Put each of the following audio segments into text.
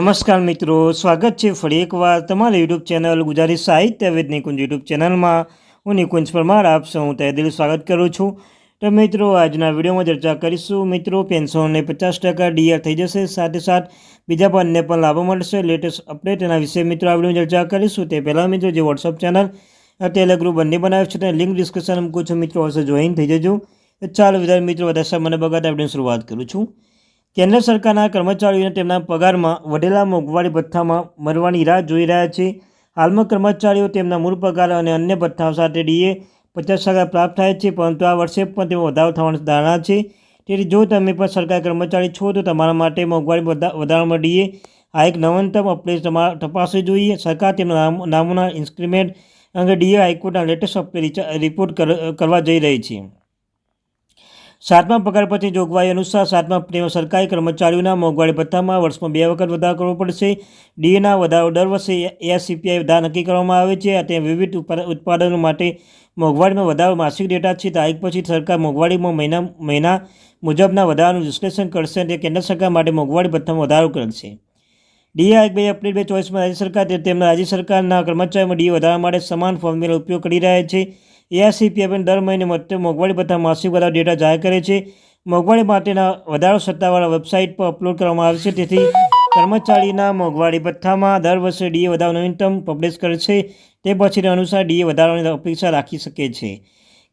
નમસ્કાર મિત્રો, સ્વાગત છે ફરી એકવાર તમારી યુટ્યુબ ચેનલ ગુજરાતી સાહિત્ય વિદ નિકુંજ યુટ્યુબ ચેનલમાં. હું નિકુંજ પરમાર આપ સૌ તહેદિલ સ્વાગત કરું છું. તો મિત્રો, આજના વિડીયોમાં ચર્ચા કરીશું મિત્રો પેન્શનને 50% ડીઆર થઈ જશે, સાથે સાથ બીજા પણ અન્ય પણ લાભો મળશે. લેટેસ્ટ અપડેટ એના વિશે મિત્રો આ વિડીયોમાં ચર્ચા કરીશું. તે પહેલાં મિત્રો જે વોટ્સઅપ ચેનલ ટેલિગ્રુપ ગ્રુપ બંને બનાવ્યું છે તેની લિંક ડિસ્ક્રિપ્શન મૂકું છું મિત્રો, હશે જોઈન થઈ જજો. ચાલો વિદ્યાર્થી મિત્રો વધારે સમય બગાડતા વિડીયોની શરૂઆત કરું છું. કેન્દ્ર સરકારના કર્મચારીઓને તેમના પગારમાં વધેલા મોંઘવારી ભથ્થામાં મળવાની રાહ જોઈ રહ્યા છે. હાલમાં કર્મચારીઓ તેમના મૂળ પગાર અને અન્ય ભથ્થાઓ સાથે ડીએ 50% પ્રાપ્ત થાય છે, પરંતુ આ વર્ષે પણ તેમાં વધારો થવાની ધારણા છે. તેથી જો તમે પણ સરકારી કર્મચારી છો તો તમારા માટે મોંઘવારી વધારામાં ડીએ આ એક નવીનતમ અપડેટ તપાસવી જોઈએ. સરકાર તેમના નામોના ઇન્ક્રીમેન્ટ અંગે ડીએ હાઈકોર્ટના લેટેસ્ટ અપડેટ રિપોર્ટ કરવા જઈ રહી છે. 7મા પગાર પછી જોગવાઈ અનુસાર 7મા સરકારી કર્મચારીઓના મોંઘવારી ભથ્થામાં વર્ષમાં 2 વખત વધારો કરવો પડશે. ડીએના વધારો દર વર્ષે એઆરસીપીઆઈ દર નક્કી કરવામાં આવે છે. તે વિવિધ ઉત્પાદનો માટે મોંઘવારીમાં વધારો માસિક ડેટા છે. તારીખ પછી સરકાર મોંઘવારીમાં મહિના મુજબના વધારાનું વિશ્લેષણ કરશે અને કેન્દ્ર સરકાર માટે મોંઘવારી ભથ્થામાં વધારો કરશે. ડીએ એક્ટ એપ્રિલ 2024માં રાજ્ય સરકાર તેમના રાજ્ય સરકારના કર્મચારીઓમાં ડીએ વધારવા માટે સમાન ફોર્મ્યુલાનો ઉપયોગ કરી રહ્યા છે. એઆરસીપીઆઈ દર મહિને મોંઘવારી ભથ્થા માસિક વધારો ડેટા જાહેર કરે છે. મોંઘવારી માટેના વધારો સત્તાવાળા વેબસાઇટ પર અપલોડ કરવામાં આવશે. તેથી કર્મચારીના મોંઘવારી ભથ્થામાં દર વર્ષે ડીએ વધારો નવીનતમ પબ્લિશ કરશે. તે પછીના અનુસાર ડીએ વધારવાની અપેક્ષા રાખી શકે છે.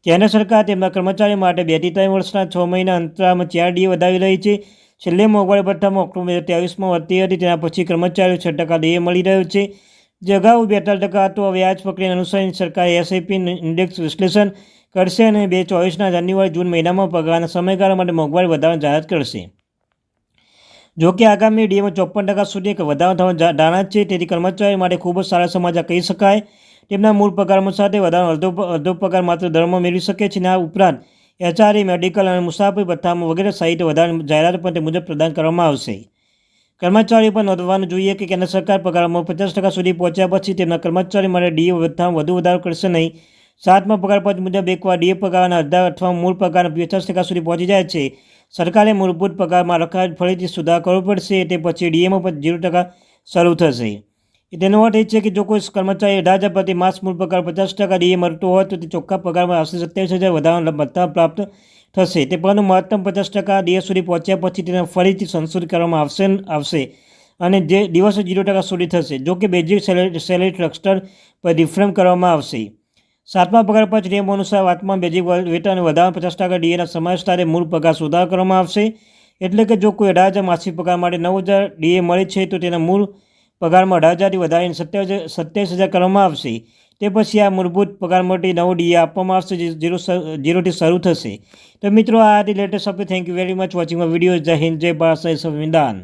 કેન્દ્ર સરકાર તેમના કર્મચારીઓ માટે 2 થી 3 વર્ષના 6 મહિના અંતરાલમાં 4 ડીએ વધારી રહી છે. છેલ્લે મોંઘવારી ભથ્થામાં ઓક્ટોબર 2023માં વધતી હતી. તેના પછી કર્મચારીઓ 6% ડીએ મળી રહ્યો છે, જે અગાઉ 42% હતો. હવે આ જ પ્રક્રિયા અનુસાર સરકારે એસઆઈપી ઇન્ડેક્સ વિશ્લેષણ કરશે અને 2024ના જાન્યુઆરી-જૂન મહિનામાં પગારના સમયગાળા માટે મોંઘવારી વધારાની જાહેરાત કરશે. જો કે આગામી ડીએમાં 54% સુધી વધારો થવાની ધારણા છે. તેથી કર્મચારીઓ માટે ખૂબ જ સારા સમાચાર કહી શકાય. તેમના મૂળ પગારમાં સાથે વધારાનો અડધો પગાર માત્ર દરમાં મેળવી શકે છે. આ ઉપરાંત એચઆરએ, મેડિકલ અને મુસાફરી ભથ્થામાં વગેરે સહિત વધારાની જાહેરાત પણ તે મુજબ પ્રદાન કરવામાં આવશે. કર્મચારીઓ પણ નોંધવાનું જોઈએ કે કેન્દ્ર સરકાર પગારમાં 50% સુધી પહોંચ્યા પછી તેમના કર્મચારીઓ માટે ડીએ ભથ્થામાં વધુ વધારો કરશે નહીં. 7મા પગાર પંચ મુજબ એકવાર ડીએ પગારના અડધા અથવા મૂળ પગારના 50% સુધી પહોંચી જાય છે, સરકારે મૂળભૂત પગારમાં રકમ ફરીથી સુધારો કરવો પડશે. તે પછી ડીએમાં પણ 0% શરૂ થશે. તેનો અર્થ એ છે કે જો કોઈ કર્મચારી 18,000 પ્રતિ માસ મૂળ પગાર 50% ડીએ મળતો હોય તો તે ચોખ્ખા પગારમાં આશરે 27,000 વધારાના ભથ્થા પ્રાપ્ત થશે. તે પરંતુ મહત્તમ 50% ડીએ સુધી પહોંચ્યા પછી તેને ફરીથી સંશોધિત કરવામાં આવશે અને જે દિવસે 0% સુધી થશે. જો કે બેઝિક સેલેરી સ્ટ્રક્ચર પર રિફોર્મ કરવામાં આવશે. 7મા પગાર પંચ નિયમો અનુસાર વાતમાં બેઝિક વેતન વધારાના 50% ડીએના સમાવેશ સાથે મૂળ પગાર સુધારો કરવામાં આવશે. એટલે કે જો કોઈ 18,000 માસિક પગાર માટે 9,000 ડીએ મળે છે તો તેના મૂળ પગારમાં 18,000થી વધારીને 27,000 કરવામાં આવશે. તે પછી આ મૂળભૂત પગાર માટે નવો ડીએ આપવામાં આવશે, જે 0થી શરૂ થશે. તો મિત્રો, આ હતી latest update. Thank you very much watching my video. જય હિન્દ, જય ભારત, જય સંવિધાન.